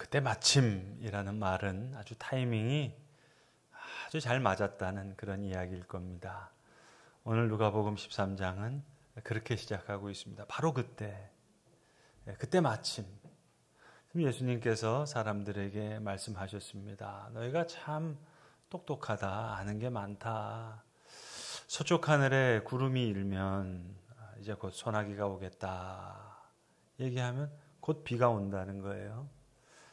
그때 마침이라는 말은 아주 타이밍이 아주 잘 맞았다는 그런 이야기일 겁니다. 오늘 누가복음 13장은 그렇게 시작하고 있습니다. 바로 그때 마침 예수님께서 사람들에게 말씀하셨습니다. 너희가 참 똑똑하다. 아는 게 많다. 서쪽 하늘에 구름이 일면 이제 곧 소나기가 오겠다. 얘기하면 곧 비가 온다는 거예요.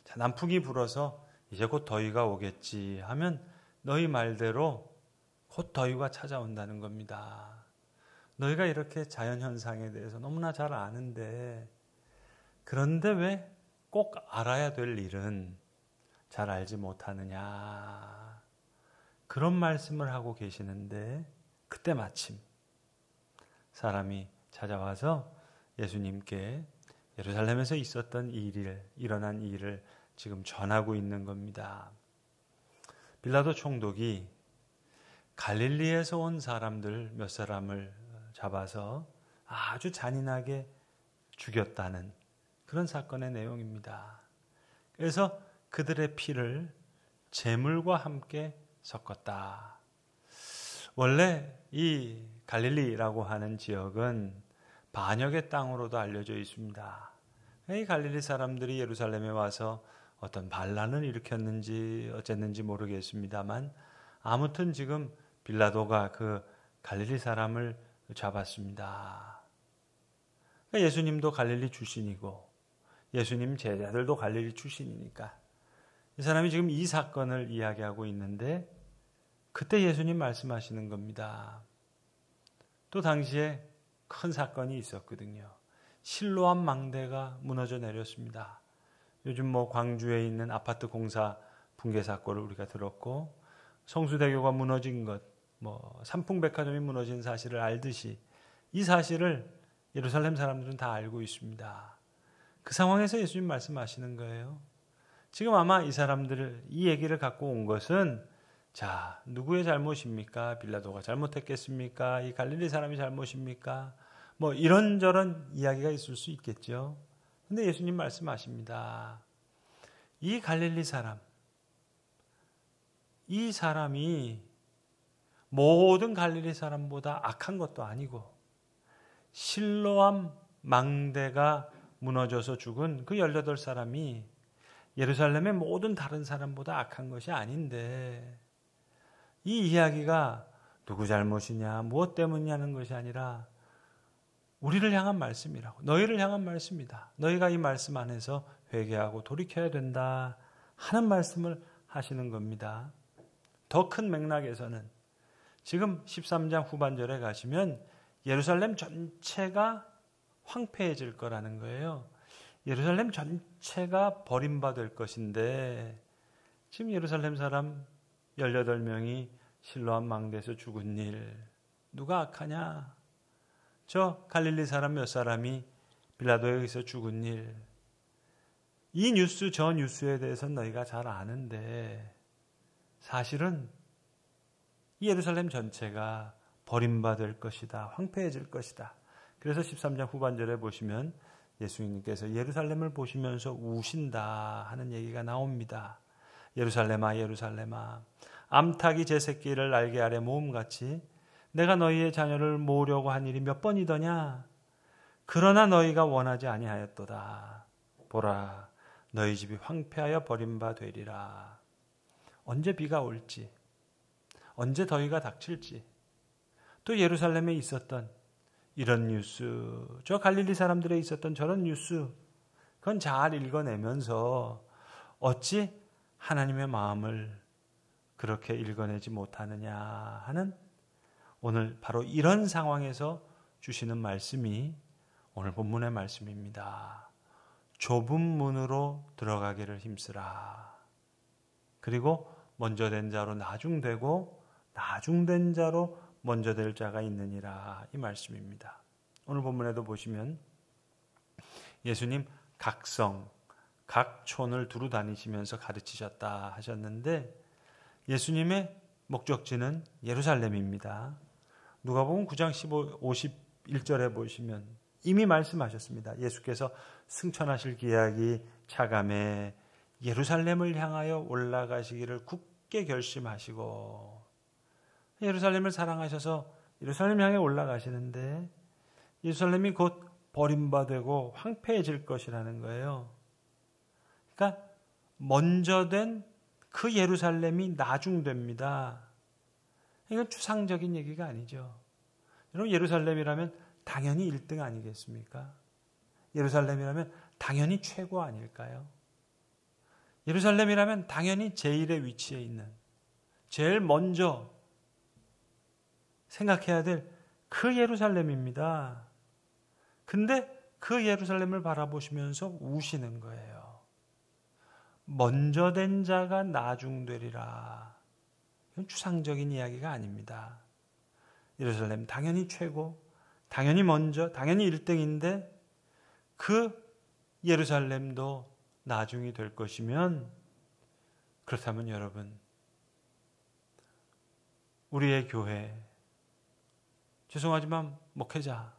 자, 남풍이 불어서 이제 곧 더위가 오겠지 하면 너희 말대로 곧 더위가 찾아온다는 겁니다. 너희가 이렇게 자연현상에 대해서 너무나 잘 아는데 그런데 왜 꼭 알아야 될 일은 잘 알지 못하느냐. 그런 말씀을 하고 계시는데 그때 마침 사람이 찾아와서 예수님께 예루살렘에서 있었던 일어난 일을 지금 전하고 있는 겁니다. 빌라도 총독이 갈릴리에서 온 사람들 몇 사람을 잡아서 아주 잔인하게 죽였다는 그런 사건의 내용입니다. 그래서 그들의 피를 제물과 함께 섞었다. 원래 이 갈릴리라고 하는 지역은 반역의 땅으로도 알려져 있습니다. 이 갈릴리 사람들이 예루살렘에 와서 어떤 반란을 일으켰는지 어쨌는지 모르겠습니다만 아무튼 지금 빌라도가 그 갈릴리 사람을 잡았습니다. 예수님도 갈릴리 출신이고 예수님 제자들도 갈릴리 출신이니까 이 사람이 지금 이 사건을 이야기하고 있는데 그때 예수님 말씀하시는 겁니다. 또 당시에 큰 사건이 있었거든요. 실로암 망대가 무너져 내렸습니다. 요즘 광주에 있는 아파트 공사 붕괴 사건을 우리가 들었고 성수대교가 무너진 것, 삼풍백화점이 무너진 사실을 알듯이 이 사실을 예루살렘 사람들은 다 알고 있습니다. 그 상황에서 예수님 말씀하시는 거예요. 지금 아마 이 사람들을 이 얘기를 갖고 온 것은 자, 누구의 잘못입니까? 빌라도가 잘못했겠습니까? 이 갈릴리 사람이 잘못입니까? 이런저런 이야기가 있을 수 있겠죠. 근데 예수님 말씀하십니다. 이 갈릴리 사람, 이 사람이 모든 갈릴리 사람보다 악한 것도 아니고 실로암 망대가 무너져서 죽은 그 18사람이 예루살렘의 모든 다른 사람보다 악한 것이 아닌데 이 이야기가 누구 잘못이냐 무엇 때문이냐는 것이 아니라 우리를 향한 말씀이라고 너희를 향한 말씀이다. 너희가 이 말씀 안에서 회개하고 돌이켜야 된다 하는 말씀을 하시는 겁니다. 더 큰 맥락에서는 지금 13장 후반절에 가시면 예루살렘 전체가 황폐해질 거라는 거예요. 예루살렘 전체가 버림받을 것인데 지금 예루살렘 사람 18명이 실로암 망대에서 죽은 일 누가 악하냐? 저 갈릴리 사람 몇 사람이 빌라도에서 죽은 일 이 뉴스 저 뉴스에 대해서는 너희가 잘 아는데 사실은 이 예루살렘 전체가 버림받을 것이다. 황폐해질 것이다. 그래서 13장 후반절에 보시면 예수님께서 예루살렘을 보시면서 우신다 하는 얘기가 나옵니다. 예루살렘아 예루살렘아 암탉이 제 새끼를 날개 아래 모음같이 내가 너희의 자녀를 모으려고 한 일이 몇 번이더냐. 그러나 너희가 원하지 아니하였도다. 보라 너희 집이 황폐하여 버림바 되리라. 언제 비가 올지 언제 더위가 닥칠지 또 예루살렘에 있었던 이런 뉴스, 저 갈릴리 사람들에 있었던 저런 뉴스, 그건 잘 읽어내면서 어찌 하나님의 마음을 그렇게 읽어내지 못하느냐 하는 오늘 바로 이런 상황에서 주시는 말씀이 오늘 본문의 말씀입니다. 좁은 문으로 들어가기를 힘쓰라. 그리고 먼저 된 자로 나중되고 나중된 자로 먼저 될 자가 있느니라 이 말씀입니다. 오늘 본문에도 보시면 예수님 각성, 각 촌을 두루 다니시면서 가르치셨다 하셨는데 예수님의 목적지는 예루살렘입니다. 누가복음 9장 51절에 보시면 이미 말씀하셨습니다. 예수께서 승천하실 기약이 차감해 예루살렘을 향하여 올라가시기를 굳게 결심하시고 예루살렘을 사랑하셔서 예루살렘 향해 올라가시는데 예루살렘이 곧 버림받고 황폐해질 것이라는 거예요. 그러니까 먼저 된 그 예루살렘이 나중됩니다. 이건 추상적인 얘기가 아니죠. 여러분 예루살렘이라면 당연히 1등 아니겠습니까? 예루살렘이라면 당연히 최고 아닐까요? 예루살렘이라면 당연히 제1의 위치에 있는 제일 먼저 생각해야 될 그 예루살렘입니다. 근데 그 예루살렘을 바라보시면서 우시는 거예요. 먼저 된 자가 나중되리라. 이건 추상적인 이야기가 아닙니다. 예루살렘 당연히 최고, 당연히 먼저, 당연히 1등인데 그 예루살렘도 나중이 될 것이면 그렇다면 여러분 우리의 교회, 죄송하지만 목회자,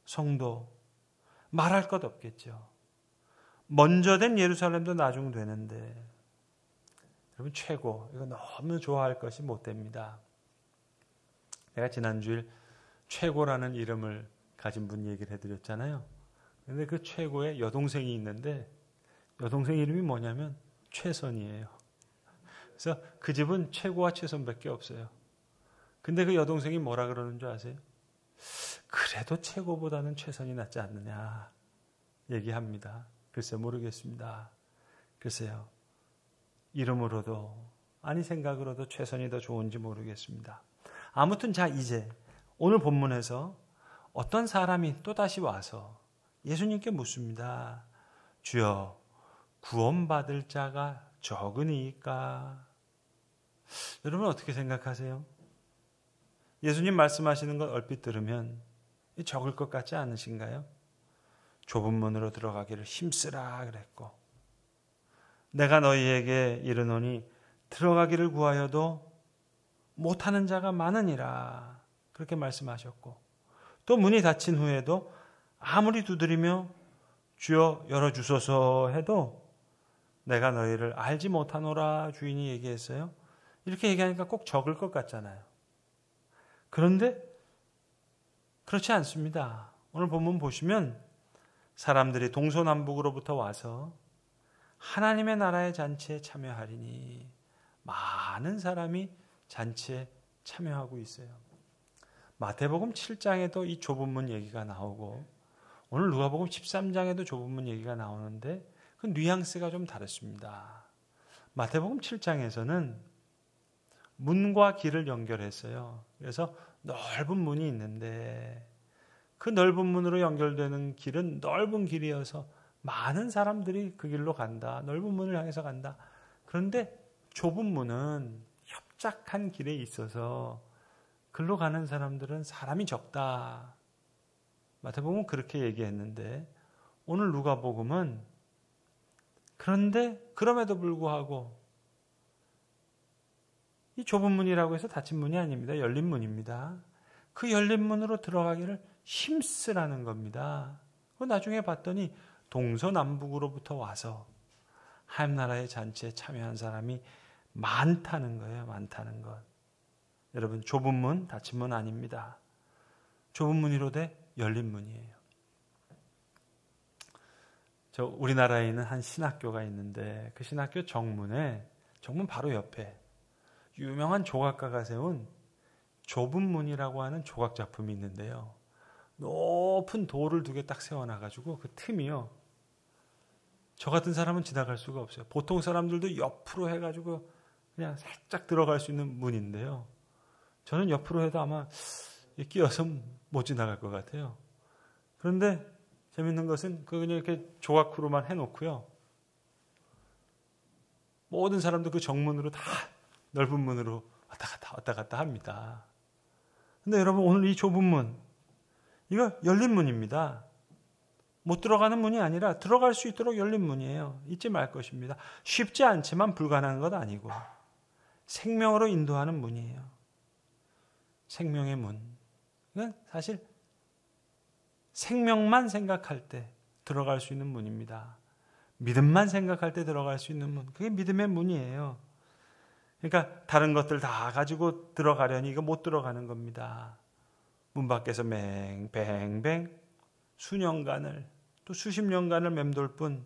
성도 말할 것 없겠죠. 먼저 된 예루살렘도 나중 되는데 여러분 최고, 이거 너무 좋아할 것이 못 됩니다. 내가 지난주일 최고라는 이름을 가진 분 얘기를 해드렸잖아요. 근데 그 최고에 여동생이 있는데 여동생 이름이 뭐냐면 최선이에요. 그래서 그 집은 최고와 최선밖에 없어요. 근데 그 여동생이 뭐라 그러는 줄 아세요? 그래도 최고보다는 최선이 낫지 않느냐 얘기합니다. 글쎄 모르겠습니다. 글쎄요. 이름으로도 아니 생각으로도 최선이 더 좋은지 모르겠습니다. 아무튼 자 이제 오늘 본문에서 어떤 사람이 또다시 와서 예수님께 묻습니다. 주여 구원받을 자가 적으니까? 여러분 어떻게 생각하세요? 예수님 말씀하시는 것 얼핏 들으면 적을 것 같지 않으신가요? 좁은 문으로 들어가기를 힘쓰라 그랬고 내가 너희에게 이르노니 들어가기를 구하여도 못하는 자가 많으니라 그렇게 말씀하셨고 또 문이 닫힌 후에도 아무리 두드리며 주여 열어주소서 해도 내가 너희를 알지 못하노라 주인이 얘기했어요. 이렇게 얘기하니까 꼭 적을 것 같잖아요. 그런데 그렇지 않습니다. 오늘 본문 보시면 사람들이 동서남북으로부터 와서 하나님의 나라의 잔치에 참여하리니 많은 사람이 잔치에 참여하고 있어요. 마태복음 7장에도 이 좁은 문 얘기가 나오고 오늘 누가복음 13장에도 좁은 문 얘기가 나오는데 그 뉘앙스가 좀 다릅니다. 마태복음 7장에서는 문과 길을 연결했어요. 그래서 넓은 문이 있는데 그 넓은 문으로 연결되는 길은 넓은 길이어서 많은 사람들이 그 길로 간다. 넓은 문을 향해서 간다. 그런데 좁은 문은 협착한 길에 있어서 글로 가는 사람들은 사람이 적다. 마태복음은 그렇게 얘기했는데 오늘 누가복음은 그런데 그럼에도 불구하고 이 좁은 문이라고 해서 닫힌 문이 아닙니다. 열린 문입니다. 그 열린 문으로 들어가기를 힘쓰라는 겁니다. 나중에 봤더니 동서남북으로부터 와서 하나님 나라의 잔치에 참여한 사람이 많다는 거예요. 많다는 것. 여러분 좁은 문, 닫힌 문 아닙니다. 좁은 문이로되 열린 문이에요. 우리나라에 있는 한 신학교가 있는데 그 신학교 정문 바로 옆에 유명한 조각가가 세운 좁은 문이라고 하는 조각 작품이 있는데요. 높은 돌을 2개 딱 세워놔가지고 그 틈이요. 저 같은 사람은 지나갈 수가 없어요. 보통 사람들도 옆으로 해가지고 그냥 살짝 들어갈 수 있는 문인데요. 저는 옆으로 해도 아마 끼어서 못 지나갈 것 같아요. 그런데 재밌는 것은 그냥 이렇게 조각으로만 해놓고요. 모든 사람도 그 정문으로 다 넓은 문으로 왔다 갔다 합니다. 근데 여러분 오늘 이 좁은 문, 이거 열린 문입니다. 못 들어가는 문이 아니라 들어갈 수 있도록 열린 문이에요. 잊지 말 것입니다. 쉽지 않지만 불가능한 것 아니고 생명으로 인도하는 문이에요. 생명의 문. 이건 사실 생명만 생각할 때 들어갈 수 있는 문입니다. 믿음만 생각할 때 들어갈 수 있는 문. 그게 믿음의 문이에요. 그러니까 다른 것들 다 가지고 들어가려니 이거 못 들어가는 겁니다. 문 밖에서 뱅뱅뱅 수년간을 또 수십 년간을 맴돌 뿐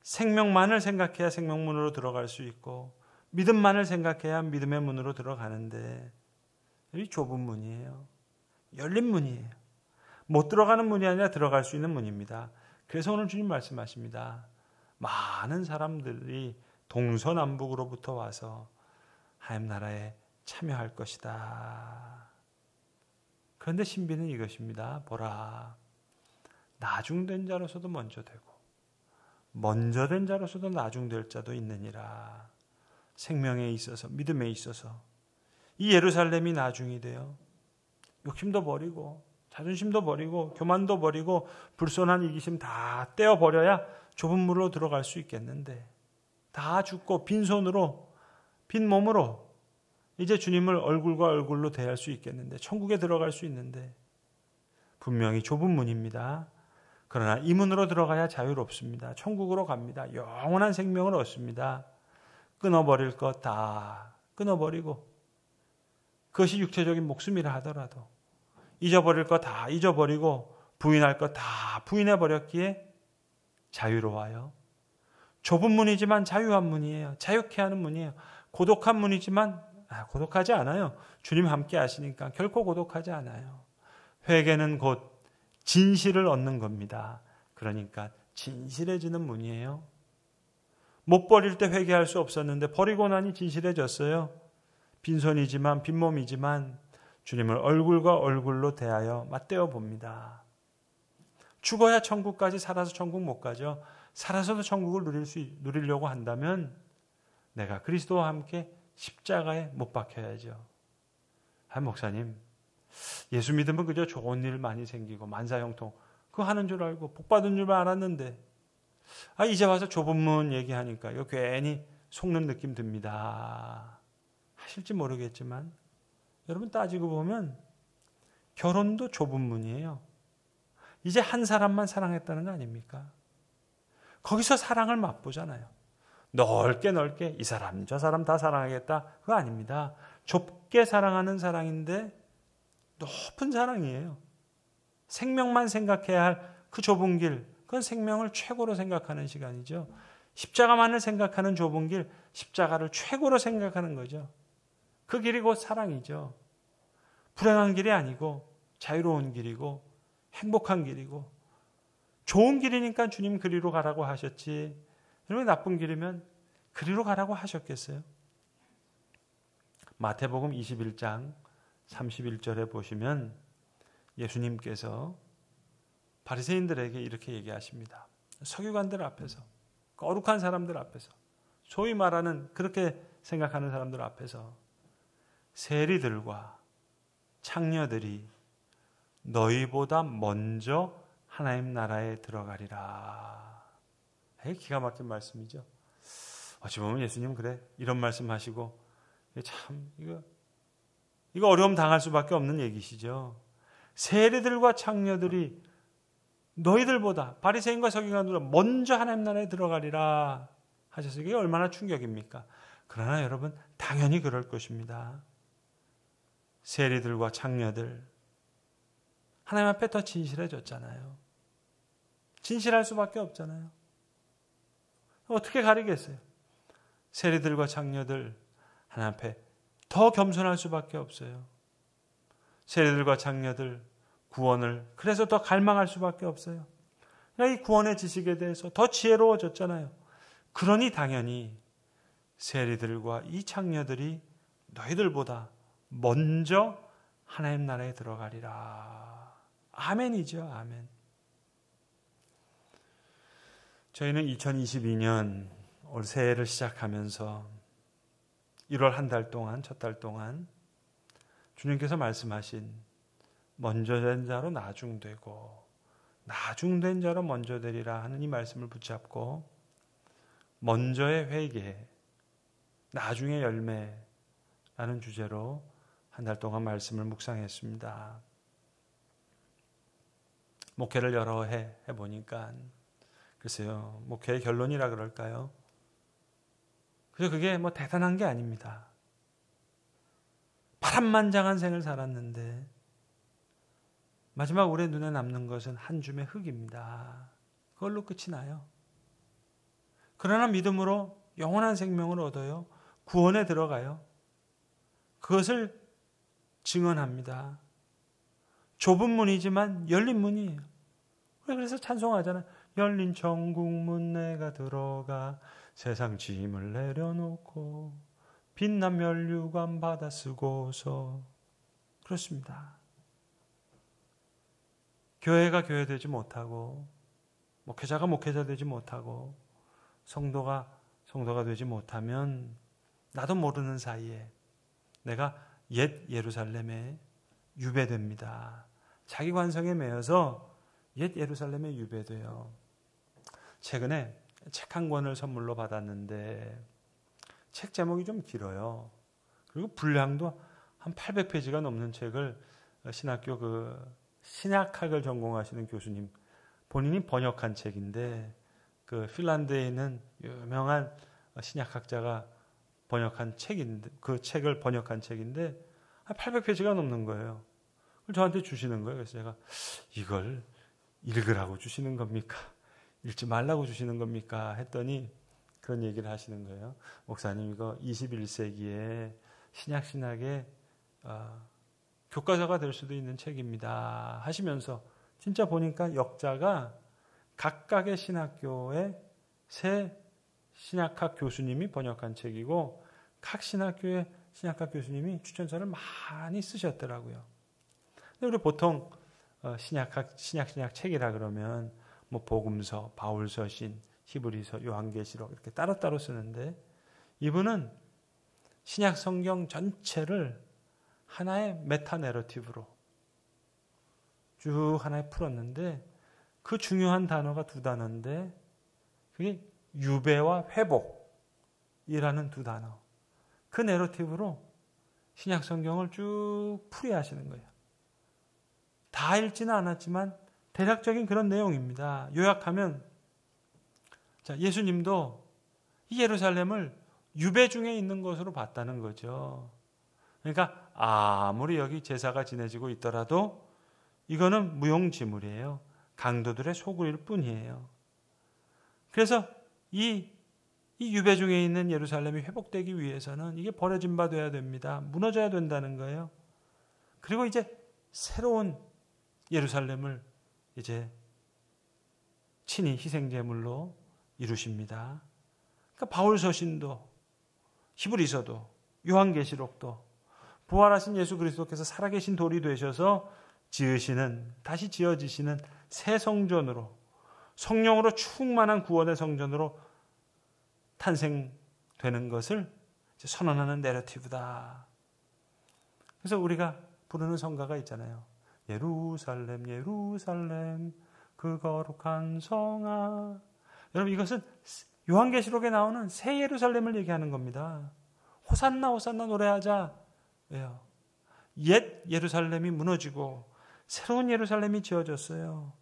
생명만을 생각해야 생명문으로 들어갈 수 있고 믿음만을 생각해야 믿음의 문으로 들어가는데 이 좁은 문이에요. 열린 문이에요. 못 들어가는 문이 아니라 들어갈 수 있는 문입니다. 그래서 오늘 주님 말씀하십니다. 많은 사람들이 동서남북으로부터 와서 하나님 나라에 참여할 것이다. 그런데 신비는 이것입니다. 보라, 나중된 자로서도 먼저 되고 먼저 된 자로서도 나중될 자도 있느니라. 생명에 있어서, 믿음에 있어서 이 예루살렘이 나중이 돼요. 욕심도 버리고 자존심도 버리고 교만도 버리고 불손한 이기심 다 떼어버려야 좁은 문으로 들어갈 수 있겠는데 다 죽고 빈손으로 빈몸으로 이제 주님을 얼굴과 얼굴로 대할 수 있겠는데 천국에 들어갈 수 있는데 분명히 좁은 문입니다. 그러나 이 문으로 들어가야 자유롭습니다. 천국으로 갑니다. 영원한 생명을 얻습니다. 끊어버릴 것 다 끊어버리고 그것이 육체적인 목숨이라 하더라도 잊어버릴 것 다 잊어버리고 부인할 것 다 부인해버렸기에 자유로워요. 좁은 문이지만 자유한 문이에요. 자유케 하는 문이에요. 고독한 문이지만 고독하지 않아요. 주님 함께 하시니까 결코 고독하지 않아요. 회개는 곧 진실을 얻는 겁니다. 그러니까 진실해지는 문이에요. 못 버릴 때 회개할 수 없었는데 버리고 나니 진실해졌어요. 빈손이지만 빈몸이지만 주님을 얼굴과 얼굴로 대하여 맞대어 봅니다. 죽어야 천국까지 살아서 천국 못 가죠. 살아서도 천국을 누리려고 한다면 내가 그리스도와 함께 십자가에 못 박혀야죠. 목사님, 예수 믿으면 그저 좋은 일 많이 생기고 만사형통 그거 하는 줄 알고 복 받은 줄만 알았는데 이제 와서 좁은 문 얘기하니까 이거 괜히 속는 느낌 듭니다. 하실지 모르겠지만 여러분 따지고 보면 결혼도 좁은 문이에요. 이제 한 사람만 사랑했다는 거 아닙니까? 거기서 사랑을 맛보잖아요. 넓게 이 사람 저 사람 다 사랑하겠다 그거 아닙니다. 좁게 사랑하는 사랑인데 높은 사랑이에요. 생명만 생각해야 할 그 좁은 길 그건 생명을 최고로 생각하는 시간이죠. 십자가만을 생각하는 좁은 길 십자가를 최고로 생각하는 거죠. 그 길이 곧 사랑이죠. 불행한 길이 아니고 자유로운 길이고 행복한 길이고 좋은 길이니까 주님 그리로 가라고 하셨지 여러분 나쁜 길이면 그리로 가라고 하셨겠어요? 마태복음 21장 31절에 보시면 예수님께서 바리새인들에게 이렇게 얘기하십니다. 서기관들 앞에서 거룩한 사람들 앞에서 소위 말하는 그렇게 생각하는 사람들 앞에서 세리들과 창녀들이 너희보다 먼저 하나님 나라에 들어가리라. 기가 막힌 말씀이죠. 어찌 보면 예수님 그래 이런 말씀하시고 참 이거 어려움 당할 수밖에 없는 얘기시죠. 세리들과 창녀들이 너희들보다 바리새인과 서기관들보다 먼저 하나님 나라에 들어가리라 하셔서 이게 얼마나 충격입니까? 그러나 여러분 당연히 그럴 것입니다. 세리들과 창녀들 하나님 앞에 더 진실해졌잖아요. 진실할 수밖에 없잖아요. 어떻게 가리겠어요? 세리들과 창녀들 하나님 앞에 더 겸손할 수밖에 없어요. 세리들과 창녀들 구원을 그래서 더 갈망할 수밖에 없어요. 이 구원의 지식에 대해서 더 지혜로워졌잖아요. 그러니 당연히 세리들과 이 창녀들이 너희들보다 먼저 하나님 나라에 들어가리라. 아멘이죠. 아멘. 저희는 2022년 올 새해를 시작하면서 1월 한 달 동안 첫 달 동안 주님께서 말씀하신 먼저 된 자로 나중되고 나중된 자로 먼저 되리라 하는 이 말씀을 붙잡고 먼저의 회개, 나중의 열매라는 주제로 한 달 동안 말씀을 묵상했습니다. 목회를 여러 해 해보니까 글쎄요, 목회의 결론이라 그럴까요? 그래서 그게 뭐 대단한 게 아닙니다. 파란만장한 생을 살았는데 마지막 우리 눈에 남는 것은 한 줌의 흙입니다. 그걸로 끝이 나요. 그러나 믿음으로 영원한 생명을 얻어요. 구원에 들어가요. 그것을 증언합니다. 좁은 문이지만 열린 문이에요. 그래서 찬송하잖아요. 열린 천국문 내가 들어가 세상 짐을 내려놓고 빛난 면류관 받아 쓰고서. 그렇습니다. 교회가 교회되지 못하고 목회자가 목회자 되지 못하고 성도가 되지 못하면 나도 모르는 사이에 내가 옛 예루살렘에 유배됩니다. 자기 관성에 매여서 옛 예루살렘에 유배돼요. 최근에 책 한 권을 선물로 받았는데 책 제목이 좀 길어요. 그리고 분량도 한 800페이지가 넘는 책을 신학교 신약학을 전공하시는 교수님 본인이 번역한 책인데 그 핀란드에 있는 유명한 신약학자가 번역한 책인데 그 책을 번역한 책인데 한 800페이지가 넘는 거예요. 그걸 저한테 주시는 거예요. 그래서 제가 이걸 읽으라고 주시는 겁니까? 읽지 말라고 주시는 겁니까? 했더니 그런 얘기를 하시는 거예요. 목사님, 이거 21세기에 신약의 교과서가 될 수도 있는 책입니다. 하시면서 진짜 보니까 역자가 각각의 신학교의 새 신약학 교수님이 번역한 책이고 각 신학교의 신약학 교수님이 추천서를 많이 쓰셨더라고요. 근데 우리 보통 신약 책이라 그러면 뭐 복음서, 바울서신, 히브리서, 요한계시록 이렇게 따로따로 쓰는데 이분은 신약 성경 전체를 하나의 메타 내러티브로 쭉 하나에 풀었는데 그 중요한 단어가 두 단어인데 그게 유배와 회복이라는 두 단어. 그 내러티브로 신약 성경을 쭉 풀이하시는 거예요. 다 읽지는 않았지만 대략적인 그런 내용입니다. 요약하면 자, 예수님도 이 예루살렘을 유배 중에 있는 것으로 봤다는 거죠. 그러니까 아무리 여기 제사가 지내지고 있더라도 이거는 무용지물이에요. 강도들의 소굴일 뿐이에요. 그래서 이 유배 중에 있는 예루살렘이 회복되기 위해서는 이게 버려진 바 돼야 됩니다. 무너져야 된다는 거예요. 그리고 이제 새로운 예루살렘을 이제 친히 희생제물로 이루십니다. 그러니까 바울서신도 히브리서도 요한계시록도 부활하신 예수 그리스도께서 살아계신 돌이 되셔서 다시 지어지시는 새 성전으로 성령으로 충만한 구원의 성전으로 탄생되는 것을 선언하는 내러티브다. 그래서 우리가 부르는 성가가 있잖아요. 예루살렘 예루살렘 그 거룩한 성아. 여러분 이것은 요한계시록에 나오는 새 예루살렘을 얘기하는 겁니다. 호산나 호산나 노래하자. 왜요? 옛 예루살렘이 무너지고 새로운 예루살렘이 지어졌어요.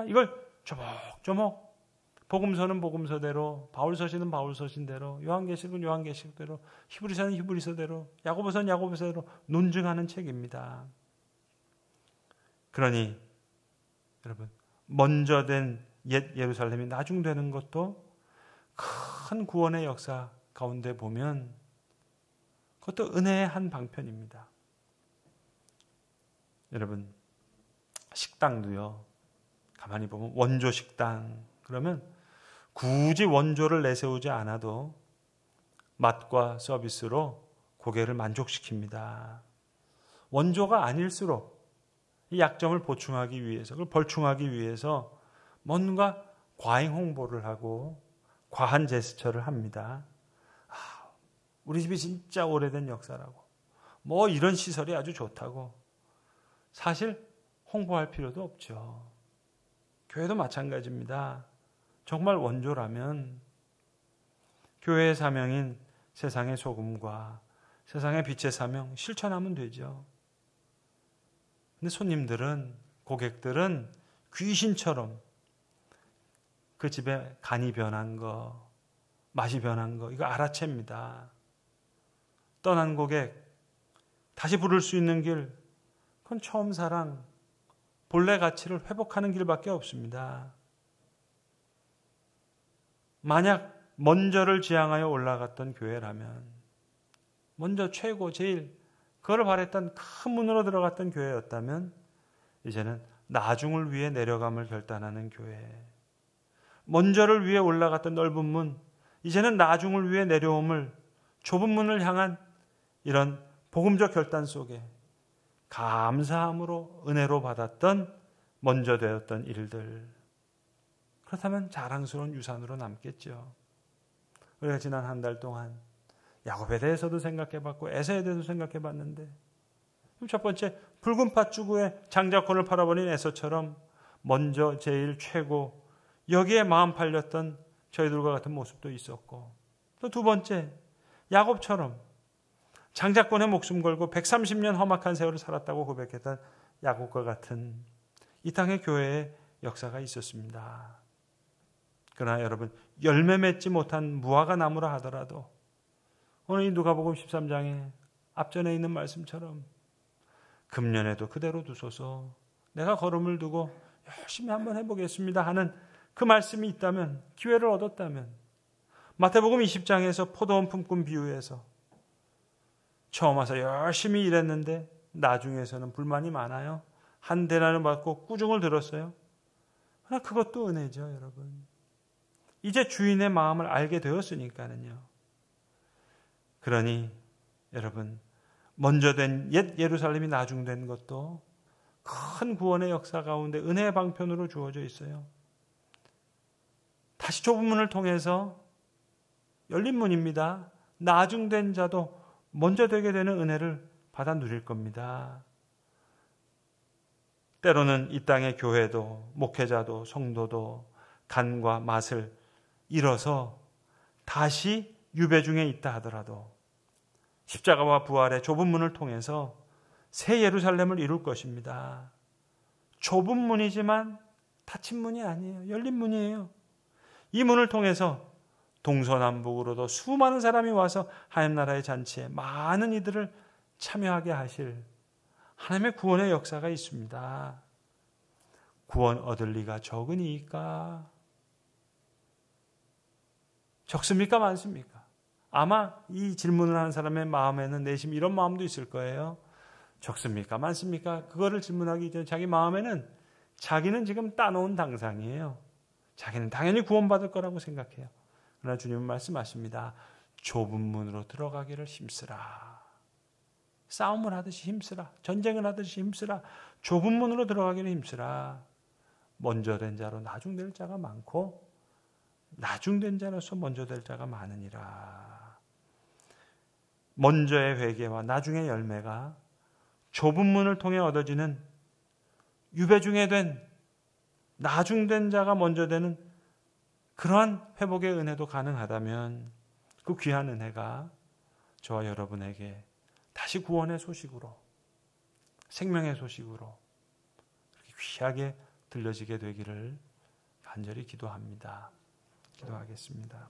이걸 조목조목 복음서는 복음서대로, 바울서신은 바울서신대로, 요한계시록은 요한계시록대로, 히브리서는 히브리서대로, 야고보서는 야고보서대로 논증하는 책입니다. 그러니 여러분 먼저 된 옛 예루살렘이 나중되는 것도 큰 구원의 역사 가운데 보면 그것도 은혜의 한 방편입니다. 여러분 식당도요. 가만히 보면 원조 식당 그러면 굳이 원조를 내세우지 않아도 맛과 서비스로 고객을 만족시킵니다. 원조가 아닐수록 이 약점을 보충하기 위해서, 그걸 벌충하기 위해서 뭔가 과잉 홍보를 하고 과한 제스처를 합니다. 우리 집이 진짜 오래된 역사라고, 뭐 이런 시설이 아주 좋다고. 사실 홍보할 필요도 없죠. 교회도 마찬가지입니다. 정말 원조라면 교회의 사명인 세상의 소금과 세상의 빛의 사명 실천하면 되죠. 근데 고객들은 귀신처럼, 그 집에 간이 변한 거, 맛이 변한 거, 이거 알아챕니다. 떠난 고객, 다시 부를 수 있는 길, 그건 처음 사랑, 본래 가치를 회복하는 길밖에 없습니다. 만약 먼저를 지향하여 올라갔던 교회라면, 먼저 최고, 제일 그걸 바랬던 큰 문으로 들어갔던 교회였다면 이제는 나중을 위해 내려감을 결단하는 교회, 먼저를 위해 올라갔던 넓은 문, 이제는 나중을 위해 내려옴을 좁은 문을 향한 이런 복음적 결단 속에 감사함으로 은혜로 받았던 먼저 되었던 일들, 그렇다면 자랑스러운 유산으로 남겠죠. 우리가 지난 한 달 동안 야곱에 대해서도 생각해봤고 에서에 대해서도 생각해봤는데, 첫 번째, 붉은 팥주구에 장자권을 팔아버린 에서처럼 먼저 제일 최고, 여기에 마음 팔렸던 저희들과 같은 모습도 있었고, 또 두 번째, 야곱처럼 장자권에 목숨 걸고 130년 험악한 세월을 살았다고 고백했던 야곱과 같은 이 땅의 교회의 역사가 있었습니다. 그러나 여러분, 열매 맺지 못한 무화과 나무라 하더라도 오늘 이 누가복음 13장에 앞전에 있는 말씀처럼 금년에도 그대로 두소서, 내가 걸음을 두고 열심히 한번 해보겠습니다 하는 그 말씀이 있다면, 기회를 얻었다면, 마태복음 20장에서 포도원 품꾼 비유에서 처음 와서 열심히 일했는데 나중에서는 불만이 많아요. 한 대나를 받고 꾸중을 들었어요. 그러나 그것도 은혜죠, 여러분. 이제 주인의 마음을 알게 되었으니까는요. 그러니 여러분, 먼저 된 옛 예루살렘이 나중된 것도 큰 구원의 역사 가운데 은혜의 방편으로 주어져 있어요. 다시 좁은 문을 통해서 열린 문입니다. 나중된 자도 먼저 되게 되는 은혜를 받아 누릴 겁니다. 때로는 이 땅의 교회도 목회자도 성도도 간과 맛을 잃어서 다시 유배 중에 있다 하더라도 십자가와 부활의 좁은 문을 통해서 새 예루살렘을 이룰 것입니다. 좁은 문이지만 닫힌 문이 아니에요. 열린 문이에요. 이 문을 통해서 동서남북으로도 수많은 사람이 와서 하나님 나라의 잔치에 많은 이들을 참여하게 하실 하나님의 구원의 역사가 있습니다. 구원 얻을 리가 적으니까? 적습니까? 많습니까? 아마 이 질문을 하는 사람의 마음에는 내심 이런 마음도 있을 거예요. 적습니까? 많습니까? 그거를 질문하기 전에 자기 마음에는 자기는 지금 따놓은 당상이에요. 자기는 당연히 구원받을 거라고 생각해요. 그러나 주님은 말씀하십니다. 좁은 문으로 들어가기를 힘쓰라. 싸움을 하듯이 힘쓰라. 전쟁을 하듯이 힘쓰라. 좁은 문으로 들어가기를 힘쓰라. 먼저 된 자로 나중될 자가 많고 나중된 자로서 먼저 될 자가 많으니라. 먼저의 회개와 나중의 열매가 좁은 문을 통해 얻어지는 유배 중에 된 나중된 자가 먼저 되는 그러한 회복의 은혜도 가능하다면 그 귀한 은혜가 저와 여러분에게 다시 구원의 소식으로, 생명의 소식으로 그렇게 귀하게 들려지게 되기를 간절히 기도합니다. 기도하겠습니다.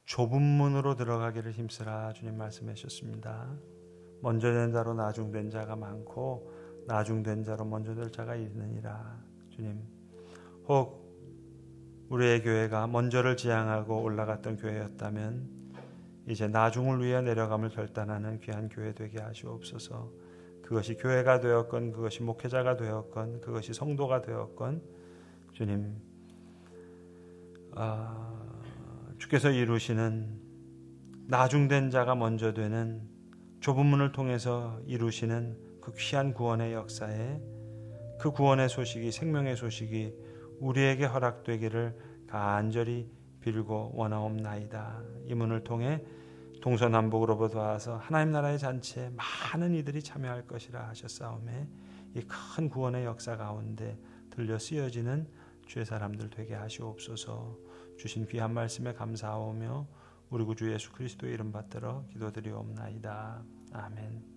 좁은 문으로 들어가기를 힘쓰라 주님 말씀해 주셨습니다. 먼저 된 자로 나중된 자가 많고 나중된 자로 먼저 될 자가 있느니라. 주님, 혹 우리의 교회가 먼저를 지향하고 올라갔던 교회였다면 이제 나중을 위해 내려감을 결단하는 귀한 교회 되게 하시옵소서. 그것이 교회가 되었건 그것이 목회자가 되었건 그것이 성도가 되었건 주님, 주께서 이루시는 나중된 자가 먼저 되는 좁은 문을 통해서 이루시는 그 귀한 구원의 역사에 그 구원의 소식이, 생명의 소식이 우리에게 허락되기를 간절히 빌고 원하옵나이다. 이 문을 통해 동서남북으로부터 와서 하나님 나라의 잔치에 많은 이들이 참여할 것이라 하셨사오매 이 큰 구원의 역사 가운데 들려 쓰여지는 주의 사람들 되게 하시옵소서. 주신 귀한 말씀에 감사하오며 우리 구주 예수 그리스도의 이름 받들어 기도드리옵나이다. 아멘.